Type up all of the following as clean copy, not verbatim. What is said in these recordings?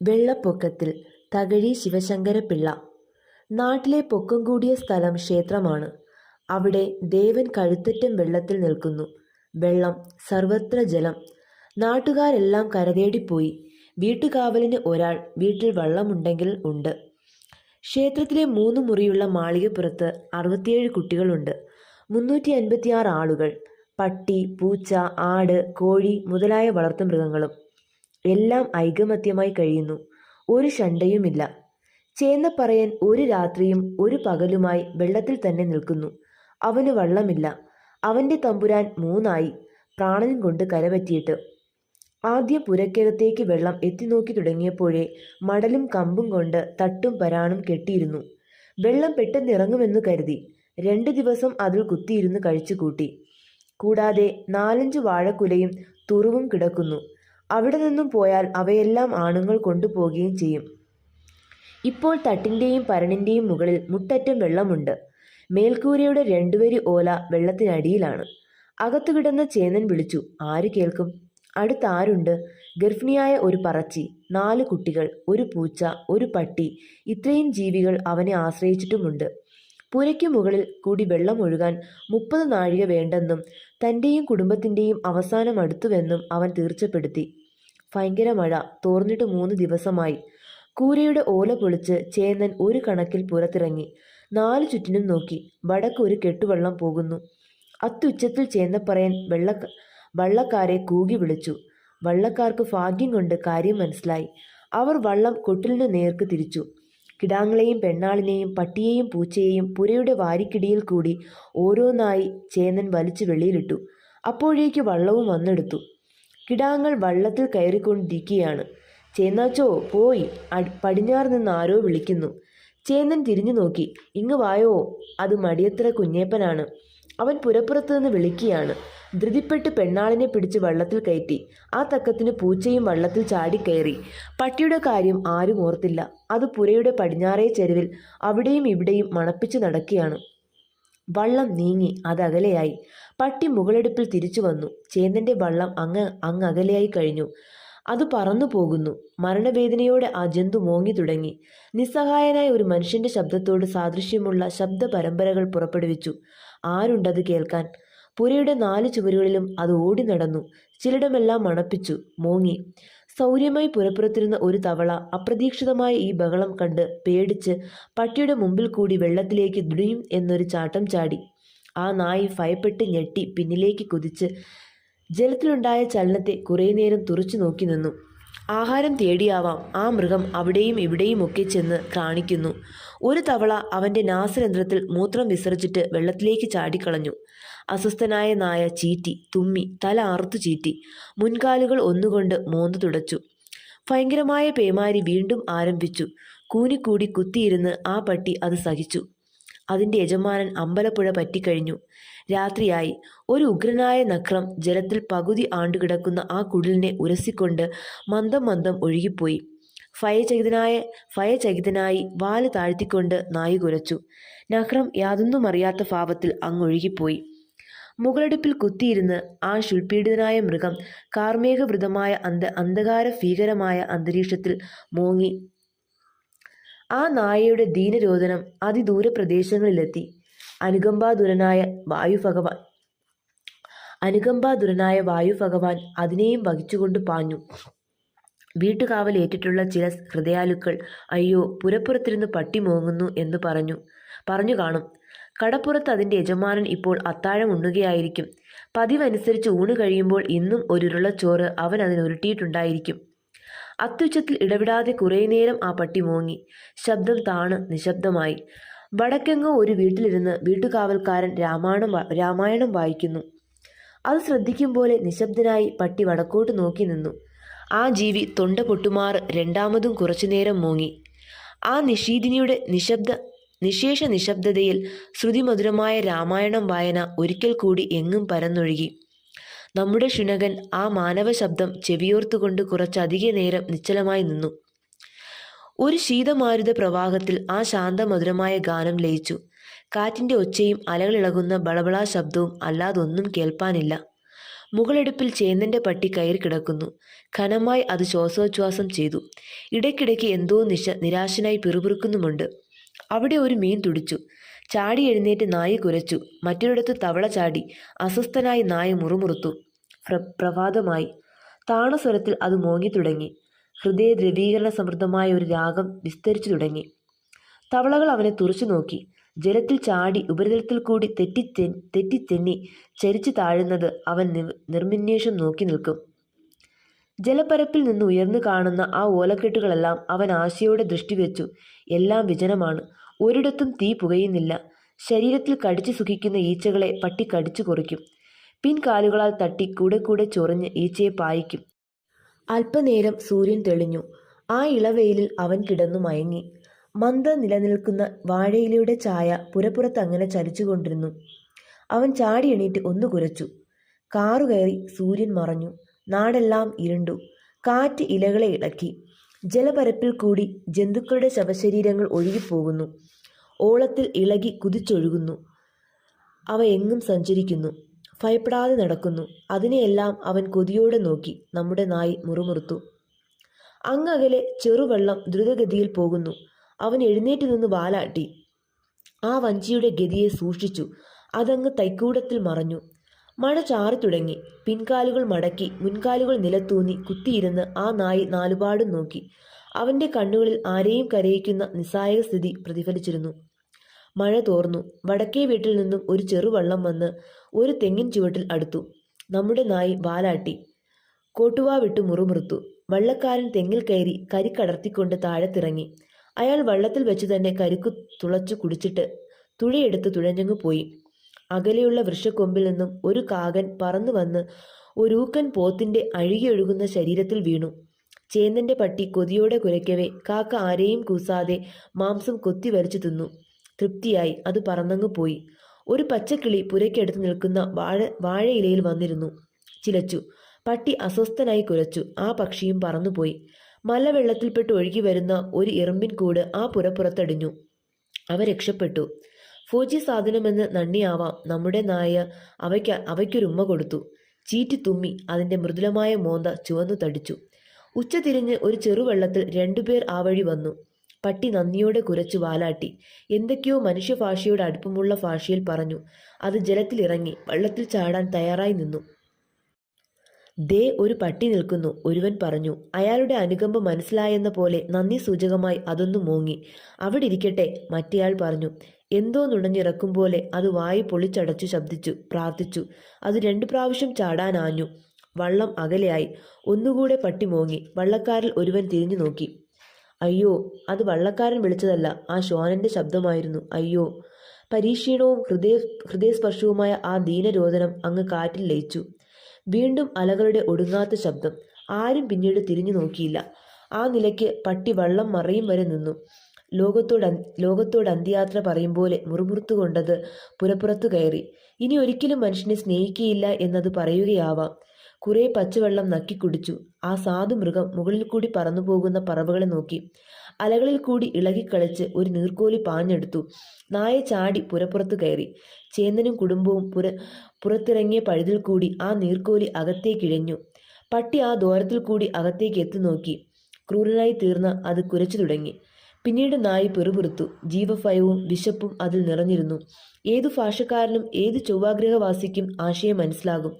വെള്ളപ്പൊക്കത്തിൽ തകഴി ശിവശങ്കരപ്പിള്ള. നാട്ടിലെ പൊക്കം കൂടിയ സ്ഥലം ക്ഷേത്രമാണ്. അവിടെ ദേവൻ കഴുത്തറ്റം വെള്ളത്തിൽ നിൽക്കുന്നു. വെള്ളം, സർവത്ര ജലം. നാട്ടുകാരെല്ലാം കരതേടിപ്പോയി. വീട്ടുകാവലിന് ഒരാൾ വീട്ടിൽ വള്ളമുണ്ടെങ്കിൽ ഉണ്ട്. ക്ഷേത്രത്തിലെ 3 മുറിയുള്ള മാളികപ്പുറത്ത് 67 കുട്ടികളുണ്ട്. 356 ആളുകൾ. പട്ടി, പൂച്ച, ആട്, കോഴി മുതലായ വളർത്തുമൃഗങ്ങളും. എല്ലാം ഐകമത്യമായി കഴിയുന്നു. ഒരു ശണ്ടയുമില്ല. ചേന്നപ്പറയൻ ഒരു രാത്രിയും ഒരു പകലുമായി വെള്ളത്തിൽ തന്നെ നിൽക്കുന്നു. അവന് വള്ളമില്ല. അവന്റെ തമ്പുരാൻ 3 ആയി പ്രാണനും കൊണ്ട് കരപറ്റിയിട്ട്. ആദ്യം പുരക്കകത്തേക്ക് വെള്ളം എത്തിനോക്കി തുടങ്ങിയപ്പോഴേ മടലും കമ്പും കൊണ്ട് തട്ടും പരാണും കെട്ടിയിരുന്നു. വെള്ളം പെട്ടെന്നിറങ്ങുമെന്നു കരുതി 2 ദിവസം അതിൽ കുത്തിയിരുന്ന് കഴിച്ചുകൂട്ടി. കൂടാതെ 4-5 വാഴക്കുലയും തുറുവും കിടക്കുന്നു. അവിടെ നിന്നും പോയാൽ അവയെല്ലാം ആണുങ്ങൾ കൊണ്ടുപോകുകയും ചെയ്യും. ഇപ്പോൾ തട്ടിൻ്റെയും പരണിൻ്റെയും മുകളിൽ മുട്ടറ്റം വെള്ളമുണ്ട്. മേൽക്കൂരയുടെ 2 വരി ഓല വെള്ളത്തിനടിയിലാണ്. അകത്തു കിടന്ന ചേന്നൻ വിളിച്ചു. ആര് കേൾക്കും? അടുത്താരുണ്ട്? ഗർഭിണിയായ ഒരു പറച്ചി, 4 കുട്ടികൾ, ഒരു പൂച്ച, ഒരു പട്ടി. ഇത്രയും ജീവികൾ അവനെ ആശ്രയിച്ചിട്ടുമുണ്ട്. പുരയ്ക്കു മുകളിൽ കൂടി വെള്ളം ഒഴുകാൻ 30 നാഴിക വേണ്ടെന്നും തൻ്റെയും കുടുംബത്തിൻ്റെയും അവസാനം അടുത്തുവെന്നും അവൻ തീർച്ചപ്പെടുത്തി. ഭയങ്കര മഴ തോർന്നിട്ട് 3 ദിവസമായി. കൂരയുടെ ഓല പൊളിച്ച് ചേന്നൻ ഒരു കണക്കിൽ പുറത്തിറങ്ങി 4 ചുറ്റിനും നോക്കി. വടക്ക് ഒരു കെട്ടുവള്ളം പോകുന്നു. അത്യുച്ചത്തിൽ ചേന്നപ്പറയൻ വള്ളക്കാരെ കൂകി വിളിച്ചു. വള്ളക്കാർക്ക് ഭാഗ്യം കൊണ്ട് കാര്യം മനസ്സിലായി. അവർ വള്ളം കൊട്ടിലിനു നേർക്ക് തിരിച്ചു. കിടാങ്ങളെയും പെണ്ണാളിനെയും പട്ടിയെയും പൂച്ചയെയും പുരയുടെ വാരിക്കിടിയിൽ കൂടി ഓരോന്നായി ചേന്നൻ വലിച്ചു വെളിയിലിട്ടു. അപ്പോഴേക്ക് വള്ളവും വന്നെടുത്തു. കിടാങ്ങൾ വള്ളത്തിൽ കയറിക്കൊണ്ടിരിക്കുകയാണ്. ചേന്നാച്ചോ പോയി, പടിഞ്ഞാറ് നിന്ന് ആരോ വിളിക്കുന്നു. ചേന്നൻ തിരിഞ്ഞു നോക്കി. ഇങ്ങ് വായോ. അത് മടിയത്ര കുഞ്ഞേപ്പനാണ്. അവൻ പുരപ്പുറത്ത് നിന്ന് വിളിക്കുകയാണ്. ധൃതിപ്പെട്ട് പെണ്ണാളിനെ പിടിച്ച് വള്ളത്തിൽ കയറ്റി. ആ തക്കത്തിന് പൂച്ചയും വള്ളത്തിൽ ചാടിക്കയറി. പട്ടിയുടെ കാര്യം ആരും ഓർത്തില്ല. അത് പുരയുടെ പടിഞ്ഞാറേ ചെരുവിൽ അവിടെയും ഇവിടെയും മണപ്പിച്ച് നടക്കുകയാണ്. വള്ളം നീങ്ങി. അതകലെയായി. പട്ടി മുകളെടുപ്പിൽ തിരിച്ചു വന്നു. ചേന്നന്റെ വള്ളം അങ്ങകലെയായി കഴിഞ്ഞു. അത് പറന്നു പോകുന്നു. മരണവേദനയോടെ ആ ജന്തു മോങ്ങി തുടങ്ങി. നിസ്സഹായനായ ഒരു മനുഷ്യന്റെ ശബ്ദത്തോട് സാദൃശ്യമുള്ള ശബ്ദ പരമ്പരകൾ പുറപ്പെടുവിച്ചു. ആരുണ്ടത് കേൾക്കാൻ? പുരയുടെ 4 ചുവരുകളിലും അത് ഓടി നടന്നു. ചിലയിടമെല്ലാം മണപ്പിച്ചു, മോങ്ങി. സൗര്യമായി പുരപ്പുറത്തിരുന്ന ഒരു തവള അപ്രതീക്ഷിതമായ ഈ ബഹളം കണ്ട് പേടിച്ച് പട്ടിയുടെ മുമ്പിൽ കൂടി വെള്ളത്തിലേക്ക് ദുടിയും എന്നൊരു ചാട്ടം ചാടി. ആ നായി ഭയപ്പെട്ട് ഞെട്ടി പിന്നിലേക്ക് കുതിച്ച് ജലത്തിലുണ്ടായ ചലനത്തെ കുറേ നേരം തുറച്ചു നോക്കി നിന്നു. ആഹാരം തേടിയാവാം ആ മൃഗം അവിടെയും ഇവിടെയും ഒക്കെ ചെന്ന് കാണിക്കുന്നു. ഒരു തവള അവൻ്റെ നാസരന്ധ്രത്തിൽ മൂത്രം വിസർജിച്ച് വെള്ളത്തിലേക്ക് ചാടിക്കളഞ്ഞു. അസ്വസ്ഥനായ നായ ചീറ്റി, തുമ്മി, തല ആർത്തു ചീറ്റി. മുൻകാലുകൾ ഒന്നുകൊണ്ട് മോന്തു തുടച്ചു. ഭയങ്കരമായ പേമാരി വീണ്ടും ആരംഭിച്ചു. കൂനിക്കൂടി കുത്തിയിരുന്ന് ആ പട്ടി അത് സഹിച്ചു. അതിൻ്റെ യജമാനൻ അമ്പലപ്പുഴ പറ്റിക്കഴിഞ്ഞു. രാത്രിയായി. ഒരു ഉഗ്രനായ നഖ്രം ജലത്തിൽ പകുതി ആണ്ടുകിടക്കുന്ന ആ കുടിലിനെ ഉരസിക്കൊണ്ട് മന്ദം മന്ദം ഒഴുകിപ്പോയി. ഭയചകിതനായി വാല് താഴ്ത്തിക്കൊണ്ട് നായി കുരച്ചു. നഖ്രം യാതൊന്നുമറിയാത്ത ഭാവത്തിൽ അങ്ങൊഴുകിപ്പോയി. മുകളടുപ്പിൽ കുത്തിയിരുന്ന് ആ ശുൽപീഡിതനായ മൃഗം കാർമേഘവൃതമായ അന്ധകാര ഭീകരമായ അന്തരീക്ഷത്തിൽ മോങ്ങി. ആ നായയുടെ ദീനരോദനം അതിദൂരപ്രദേശങ്ങളിലെത്തി. അനുകമ്പാതുരനായ വായുഭഗവാൻ അതിനെയും വഹിച്ചുകൊണ്ട് പാഞ്ഞു. വീട്ടുകാവലേറ്റിട്ടുള്ള ചില ഹൃദയാലുക്കൾ അയ്യോ പുരപ്പുറത്തിരുന്ന് പട്ടി മോങ്ങുന്നു എന്ന് പറഞ്ഞു കാണും. കടപ്പുറത്ത് അതിൻ്റെ യജമാനൻ ഇപ്പോൾ അത്താഴം ഉണ്ണുകയായിരിക്കും. പതിവനുസരിച്ച് ഊണ് കഴിയുമ്പോൾ ഇന്നും ഒരുരുളച്ചോറ് അവൻ അതിനുരുട്ടിയിട്ടുണ്ടായിരിക്കും. അത്യുച്ചത്തിൽ ഇടവിടാതെ കുറേ നേരം ആ പട്ടി മോങ്ങി. ശബ്ദം താണ് നിശബ്ദമായി. വടക്കെങ്ങോ ഒരു വീട്ടിലിരുന്ന് വീട്ടുകാവൽക്കാരൻ രാമായണം വായിക്കുന്നു. അത് ശ്രദ്ധിക്കും പോലെ നിശബ്ദനായി പട്ടി വടക്കോട്ട് നോക്കി നിന്നു. ആ ജീവി തൊണ്ട പൊട്ടുമാറ് രണ്ടാമതും കുറച്ചുനേരം മോങ്ങി. ആ നിശീദിനിയുടെ നിശേഷ നിശബ്ദതയിൽ ശ്രുതിമധുരമായ രാമായണം വായന ഒരിക്കൽ കൂടി എങ്ങും പരന്നൊഴുകി. നമ്മുടെ ശുനകൻ ആ മാനവ ശബ്ദം ചെവിയോർത്തുകൊണ്ട് കുറച്ചധിക നേരം നിശ്ചലമായി നിന്നു. ഒരു ശീതമാരുത പ്രവാഹത്തിൽ ആ ശാന്തമധുരമായ ഗാനം ലയിച്ചു. കാറ്റിൻ്റെ ഒച്ചയും അലകളിളകുന്ന ബളബളാ ശബ്ദവും അല്ലാതൊന്നും കേൾപ്പാനില്ല. മുകളെടുപ്പിൽ ചേന്നൻ്റെ പട്ടി കയറി കിടക്കുന്നു. ഘനമായി അത് ശ്വാസോച്ഛ്വാസം ചെയ്തു. ഇടയ്ക്കിടയ്ക്ക് എന്തോ നിരാശനായി പിറുപിറുക്കുന്നുമുണ്ട്. അവിടെ ഒരു മീൻ തുടിച്ചു. ചാടി എഴുന്നേറ്റ് നായ കുരച്ചു. മറ്റൊരിടത്ത് തവള ചാടി. അസ്വസ്ഥനായി നായ മുറുമുറുത്തു. പ്രഭാതമായി. താണസ്വരത്തിൽ അത് മോങ്ങി തുടങ്ങി. ഹൃദയ ദ്രവീകരണ സമൃദ്ധമായ ഒരു രാഗം വിസ്തരിച്ചു തുടങ്ങി. തവളകൾ അവനെ തുറച്ചു നോക്കി. ജലത്തിൽ ചാടി ഉപരിതലത്തിൽ കൂടി തെറ്റിത്തെന്നി ചരിച്ചു താഴുന്നത് അവൻ നിർമിന്വേഷം നോക്കി നിൽക്കും. ജലപ്പരപ്പിൽ നിന്ന് ഉയർന്നു കാണുന്ന ആ ഓലക്കെട്ടുകളെല്ലാം അവൻ ആശയോടെ ദൃഷ്ടി വെച്ചു. എല്ലാം വിജനമാണ്. ഒരിടത്തും തീ പുകയുന്നില്ല. ശരീരത്തിൽ കടിച്ചു സുഖിക്കുന്ന ഈച്ചകളെ പട്ടി കടിച്ചു കുറിക്കും. പിൻകാലുകളാൽ തട്ടി കൂടെ കൂടെ ചൊറിഞ്ഞ് ഈച്ചയെ പായിക്കും. അല്പനേരം സൂര്യൻ തെളിഞ്ഞു. ആ ഇളവെയിലിൽ അവൻ കിടന്നു മയങ്ങി. മന്ദം നിലനിൽക്കുന്ന വാഴയിലയുടെ ഛായ പുരപ്പുറത്തങ്ങനെ ചലിച്ചുകൊണ്ടിരുന്നു. അവൻ ചാടി എണീറ്റ് ഒന്ന് കുരച്ചു. കാറുകയറി സൂര്യൻ മറഞ്ഞു. നാടെല്ലാം ഇരുണ്ടു. കാറ്റ് ഇലകളെ ഇളക്കി. ജലപരപ്പിൽ കൂടി ജന്തുക്കളുടെ ശവശരീരങ്ങൾ ഒഴുകിപ്പോകുന്നു. ഓളത്തിൽ ഇളകി കുതിച്ചൊഴുകുന്നു. അവ എങ്ങും സഞ്ചരിക്കുന്നു. ഭയപ്പെടാതെ നടക്കുന്നു. അതിനെയെല്ലാം അവൻ കൊതിയോടെ നോക്കി. നമ്മുടെ നായി മുറുമുറുത്തു. അങ്ങകലെ ചെറുവെള്ളം ദ്രുതഗതിയിൽ പോകുന്നു. അവൻ എഴുന്നേറ്റ് നിന്ന് വാലാട്ടി. ആ വഞ്ചിയുടെ ഗതിയെ സൂക്ഷിച്ചു. അതങ്ങ് തൈക്കൂടത്തിൽ മറഞ്ഞു. മഴ ചാറി തുടങ്ങി. പിൻകാലുകൾ മടക്കി മുൻകാലുകൾ നിലത്തൂന്നി കുത്തിയിരുന്ന് ആ നായി നാലുപാടും നോക്കി. അവൻ്റെ കണ്ണുകളിൽ ആരെയും കരയിക്കുന്ന നിസ്സായ സ്ഥിതി പ്രതിഫലിച്ചിരുന്നു. മഴ തോർന്നു. വടക്കേ വീട്ടിൽ നിന്നും ഒരു ചെറുവള്ളം വന്ന് ഒരു തെങ്ങിൻ ചുവട്ടിൽ അടുത്തു. നമ്മുടെ നായി വാലാട്ടി. കോട്ടുവാ വിട്ട് മുറുമുറുത്തു. വള്ളക്കാരൻ തെങ്ങിൽ കയറി കരിക്കടർത്തിക്കൊണ്ട് താഴത്തിറങ്ങി. അയാൾ വള്ളത്തിൽ വെച്ച് തന്നെ കരിക്കു തുളച്ചു കുടിച്ചിട്ട് തുഴയെടുത്ത് തുഴഞ്ഞങ്ങു പോയി. അകലെയുള്ള വൃക്ഷക്കൊമ്പിൽ നിന്നും ഒരു കാകൻ പറന്നു വന്ന് ഒരൂക്കൻ പോത്തിൻ്റെ അഴുകിയൊഴുകുന്ന ശരീരത്തിൽ വീണു. ചേന്നൻ്റെ പട്ടി കൊതിയോടെ കുരയ്ക്കവേ കാക്ക ആരെയും കൂസാതെ മാംസം കൊത്തി വലിച്ചു തിന്നു. തൃപ്തിയായി അത് പറന്നങ്ങു പോയി. ഒരു പച്ചക്കിളി പുരയ്ക്കടുത്ത് നിൽക്കുന്ന വാഴയിലയിൽ വന്നിരുന്നു. ചിലച്ചു. പട്ടി അസ്വസ്ഥനായി കുരച്ചു. ആ പക്ഷിയും പറന്നുപോയി. മലവെള്ളത്തിൽപ്പെട്ട് ഒഴുകി വരുന്ന ഒരു എറുമ്പിൻ കൂട് ആ പുരപ്പുറത്തടിഞ്ഞു. അവ രക്ഷപ്പെട്ടു. ഫോജി സാധനമെന്ന് നന്ദിയാവാം നമ്മുടെ നായ അവയ്ക്കൊരുമ്മ കൊടുത്തു. ചീറ്റി തുമ്മി. അതിൻ്റെ മൃദുലമായ മോന്ത ചുവന്നു തടിച്ചു. ഉച്ച തിരിഞ്ഞ് ഒരു ചെറുവെള്ളത്തിൽ രണ്ടുപേർ ആ വഴി വന്നു. പട്ടി നന്ദിയോടെ കുരച്ചു വാലാട്ടി. എന്തൊക്കെയോ മനുഷ്യഭാഷയോട് അടുപ്പമുള്ള ഭാഷയിൽ പറഞ്ഞു. അത് ജലത്തിലിറങ്ങി വള്ളത്തിൽ ചാടാൻ തയ്യാറായി നിന്നു. ദേ ഒരു പട്ടി നിൽക്കുന്നു, ഒരുവൻ പറഞ്ഞു. അയാളുടെ അനുകമ്പ മനസ്സിലായെന്ന പോലെ നന്ദി സൂചകമായി അതൊന്നു മോങ്ങി. അവിടെ ഇരിക്കട്ടെ, മറ്റേയാൾ പറഞ്ഞു. എന്തോ നുണഞ്ഞിറക്കും പോലെ അത് വായി പൊളിച്ചടച്ചു ശബ്ദിച്ചു, പ്രാർത്ഥിച്ചു. അത് 2 പ്രാവശ്യം ചാടാനാഞ്ഞു. വള്ളം അകലെയായി. ഒന്നുകൂടെ പട്ടി മോങ്ങി. വള്ളക്കാരിൽ ഒരുവൻ തിരിഞ്ഞു നോക്കി. അയ്യോ, അത് വള്ളക്കാരൻ വിളിച്ചതല്ല, ആ ശ്വാനന്റെ ശബ്ദമായിരുന്നു. അയ്യോ! പരീക്ഷീണവും ഹൃദയസ്പർശവുമായ ആ ദീനരോദനം അങ്ങ് കാറ്റിൽ ലയിച്ചു. വീണ്ടും അലകളുടെ ഒടുങ്ങാത്ത ശബ്ദം. ആരും പിന്നീട് തിരിഞ്ഞു നോക്കിയില്ല. ആ നിലയ്ക്ക് പട്ടി വള്ളം മറയും വരെ നിന്നു. ലോകത്തോട് അന്ത്യയാത്ര പറയും പോലെ മുറുമുറുത്തുകൊണ്ടത് പുരപ്പുറത്തു കയറി. ഇനി ഒരിക്കലും മനുഷ്യനെ സ്നേഹിക്കുകയില്ല എന്നത് പറയുകയാവാം. കുറെ പച്ചവെള്ളം നക്കിക്കുടിച്ചു. ആ സാധു മൃഗം മുകളിൽ കൂടി പറന്നുപോകുന്ന പറവകളെ നോക്കി. അലകളിൽ കൂടി ഇളകിക്കളിച്ച് ഒരു നീർക്കോലി പാഞ്ഞെടുത്തു. നായ ചാടി പുരപ്പുറത്ത് കയറി. ചേന്നനും കുടുംബവും പുറത്തിറങ്ങിയ പഴുതിൽ കൂടി ആ നീർക്കോലി അകത്തേക്കിഴഞ്ഞു. പട്ടി ആ ദ്വാരത്തിൽ കൂടി അകത്തേക്ക് എത്തി നോക്കി. ക്രൂരനായി തീർന്ന അത് കുരച്ചു തുടങ്ങി. പിന്നീട് നായി പിറുപിറുത്തു. ജീവഭയവും വിശപ്പും അതിൽ നിറഞ്ഞിരുന്നു. ഏതു ഭാഷക്കാരനും ഏതു ചൊവ്വാഗ്രഹവാസിക്കും ആശയം മനസ്സിലാകും.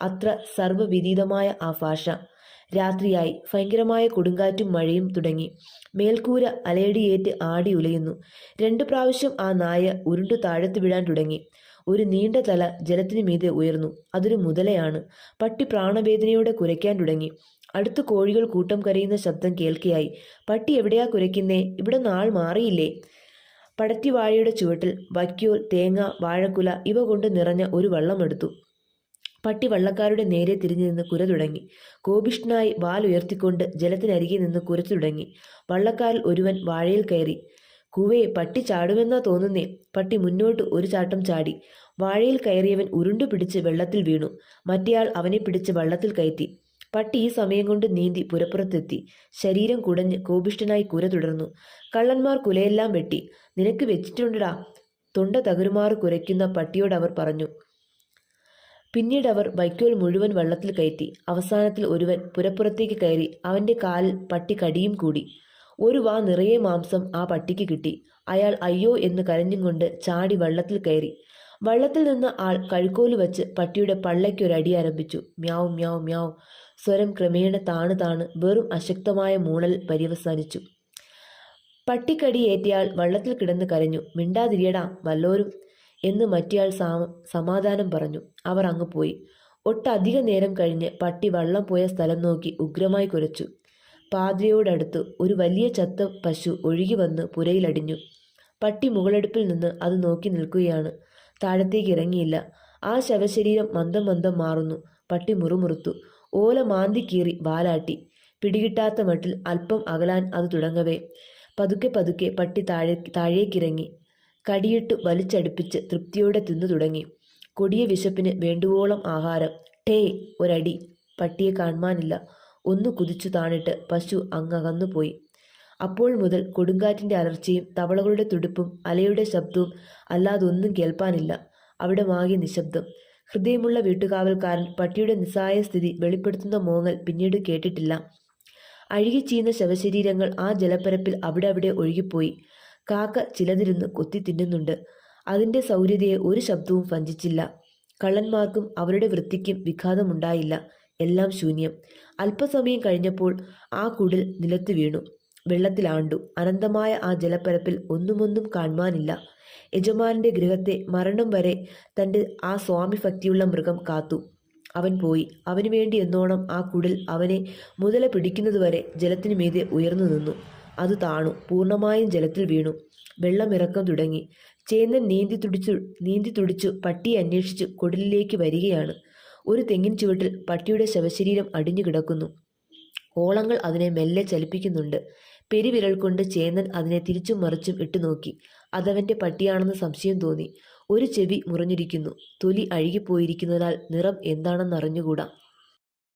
അത്ര സർവ്വവിദിതമായ ആ ഭാഷ. രാത്രിയായി. ഭയങ്കരമായ കൊടുങ്കാറ്റും മഴയും തുടങ്ങി. മേൽക്കൂര അലയടിയേറ്റ് ആടി ഉലയുന്നു. 2 പ്രാവശ്യം ആ നായ ഉരുണ്ടു താഴത്ത് വീഴാൻ തുടങ്ങി. ഒരു നീണ്ട തല ജലത്തിനു മീതെ ഉയർന്നു. അതൊരു മുതലയാണ്. പട്ടി പ്രാണവേദനയോടെ കുരയ്ക്കാൻ തുടങ്ങി. അടുത്ത് കോഴികൾ കൂട്ടം കരയുന്ന ശബ്ദം കേൾക്കയായി. പട്ടി എവിടെയാ കുരയ്ക്കുന്നേ? ഇവിടെ നാൾ മാറിയില്ലേ? പടറ്റി വാഴയുടെ ചുവട്ടിൽ വൈക്കോൽ, തേങ്ങ, വാഴക്കുല ഇവ കൊണ്ട് നിറഞ്ഞ ഒരു വള്ളമെടുത്തു. പട്ടി വള്ളക്കാരുടെ നേരെ തിരിഞ്ഞു നിന്ന് കുര തുടങ്ങി. കോപിഷ്ഠനായി വാലുയർത്തിക്കൊണ്ട് ജലത്തിനരികെ നിന്ന് കുരച്ചു തുടങ്ങി. വള്ളക്കാരിൽ ഒരുവൻ വാഴയിൽ കയറി. കുവേ, പട്ടി ചാടുമെന്നാ തോന്നുന്നേ. പട്ടി മുന്നോട്ട് ഒരു ചാട്ടം ചാടി. വാഴയിൽ കയറിയവൻ ഉരുണ്ടു പിടിച്ച് വെള്ളത്തിൽ വീണു. മറ്റേയാൾ അവനെ പിടിച്ച് വള്ളത്തിൽ കയറ്റി. പട്ടി ഈ സമയം കൊണ്ട് നീന്തി പുരപ്പുറത്തെത്തി. ശരീരം കുടഞ്ഞ് കോപിഷ്ഠനായി കുര തുടർന്നു. കള്ളന്മാർ കുലയെല്ലാം വെട്ടി. നിനക്ക് വെച്ചിട്ടുണ്ടടാ. തൊണ്ട തകരുമാറ് കുരയ്ക്കുന്ന പട്ടിയോട് അവർ പറഞ്ഞു. പിന്നീട് അവർ വൈക്കോൽ മുഴുവൻ വെള്ളത്തിൽ കയറ്റി. അവസാനത്തിൽ ഒരുവൻ പുരപ്പുറത്തേക്ക് കയറി. അവൻ്റെ കാലിൽ പട്ടി കടിയും കൂടി. ഒരു വാ നിറയെ മാംസം ആ പട്ടിക്ക് കിട്ടി. അയാൾ അയ്യോ എന്ന് കരഞ്ഞും കൊണ്ട് ചാടി വെള്ളത്തിൽ കയറി. വള്ളത്തിൽ നിന്ന് ആൾ കഴുക്കോല് വച്ച് പട്ടിയുടെ പള്ളയ്ക്കൊരടി ആരംഭിച്ചു. മ്യാവ് മ്യാവ് മ്യാവ്. സ്വരം ക്രമേണ താണ് വെറും അശക്തമായ മൂളൽ പര്യവസാനിച്ചു. പട്ടിക്കടിയേറ്റയാൾ വള്ളത്തിൽ കിടന്ന് കരഞ്ഞു. മിണ്ടാതിരിയടാ വല്ലോരും എന്ന് മറ്റേയാൾ സമാധാനം പറഞ്ഞു. അവർ അങ്ങ് പോയി. ഒട്ടധിക നേരം കഴിഞ്ഞ് പട്ടി വള്ളം പോയ സ്ഥലം നോക്കി ഉഗ്രമായി കുരച്ചു. പാതിരയോടടുത്ത് ഒരു വലിയ ചത്ത പശു ഒഴുകി വന്ന് പുരയിലടിഞ്ഞു. പട്ടി മുകളടുപ്പിൽ നിന്ന് അത് നോക്കി നിൽക്കുകയാണ്. താഴത്തേക്ക് ഇറങ്ങിയില്ല. ആ ശവശരീരം മന്ദം മന്ദം മാറുന്നു. പട്ടി മുറുമുറുത്തു. ഓല മാന്തി കീറി വാലാട്ടി. പിടികിട്ടാത്ത മട്ടിൽ അല്പം അകലാൻ അത് തുടങ്ങവേ പതുക്കെ പതുക്കെ പട്ടി താഴേക്കിറങ്ങി. കടിയിട്ടു വലിച്ചടുപ്പിച്ച് തൃപ്തിയോടെ തിന്നു തുടങ്ങി. കൊടിയ വിശപ്പിന് വേണ്ടുവോളം ആഹാരം. ടേ ഒരടി. പട്ടിയെ കാണുവാനില്ല. ഒന്ന് കുതിച്ചു താണിട്ട് പശു അങ്ങകന്നുപോയി. അപ്പോൾ മുതൽ കൊടുങ്കാറ്റിൻ്റെ അലർച്ചയും തവളകളുടെ തുടുപ്പും അലയുടെ ശബ്ദവും അല്ലാതൊന്നും കേൾപ്പാനില്ല. അവിടെ മാകെ നിശബ്ദം. ഹൃദയമുള്ള വീട്ടുകാവൽക്കാരൻ പട്ടിയുടെ നിസ്സായ സ്ഥിതി വെളിപ്പെടുത്തുന്ന മോങ്ങൽ പിന്നീട് കേട്ടിട്ടില്ല. അഴുകിച്ചീയുന്ന ശവശരീരങ്ങൾ ആ ജലപ്പരപ്പിൽ അവിടെ ഒഴുകിപ്പോയി. കാക്ക ചിലതിരുന്ന് കൊത്തി തിന്നുന്നുണ്ട്. അതിൻ്റെ സൗര്യതയെ ഒരു ശബ്ദവും ഭഞ്ജിച്ചില്ല. കള്ളന്മാർക്കും അവരുടെ വൃത്തിക്കും വിഘാതമുണ്ടായില്ല. എല്ലാം ശൂന്യം. അല്പസമയം കഴിഞ്ഞപ്പോൾ ആ കുടിൽ നിലത്ത് വീണു. വെള്ളത്തിലാണ്ടു. അനന്തമായ ആ ജലപ്പരപ്പിൽ ഒന്നുമൊന്നും കാണുവാനില്ല. യജമാനന്റെ ഗൃഹത്തെ മരണം വരെ തൻ്റെ ആ സ്വാമിഭക്തിയുള്ള മൃഗം കാത്തു. അവൻ പോയി. അവനു വേണ്ടി എന്നോണം ആ കുടിൽ അവനെ മുതല പിടിക്കുന്നതുവരെ ജലത്തിനു മീതെ ഉയർന്നു നിന്നു. അത് താണു. പൂർണ്ണമായും ജലത്തിൽ വീണു. വെള്ളമിറക്കം തുടങ്ങി. ചേന്നൻ നീന്തി തുടിച്ചു പട്ടിയെ അന്വേഷിച്ച് കുടിലിലേക്ക് വരികയാണ്. ഒരു തെങ്ങിൻ ചുവട്ടിൽ പട്ടിയുടെ ശവശരീരം അടിഞ്ഞു കിടക്കുന്നു. ഓളങ്ങൾ അതിനെ മെല്ലെ ചലിപ്പിക്കുന്നുണ്ട്. പെരുവിരൽ കൊണ്ട് ചേന്നൻ അതിനെ തിരിച്ചും മറിച്ചും ഇട്ടുനോക്കി. അതവൻ്റെ പട്ടിയാണെന്ന് സംശയം തോന്നി. ഒരു ചെവി മുറിഞ്ഞിരിക്കുന്നു. തൊലി അഴുകിപ്പോയിരിക്കുന്നതിനാൽ നിറം എന്താണെന്നറിഞ്ഞുകൂടാ.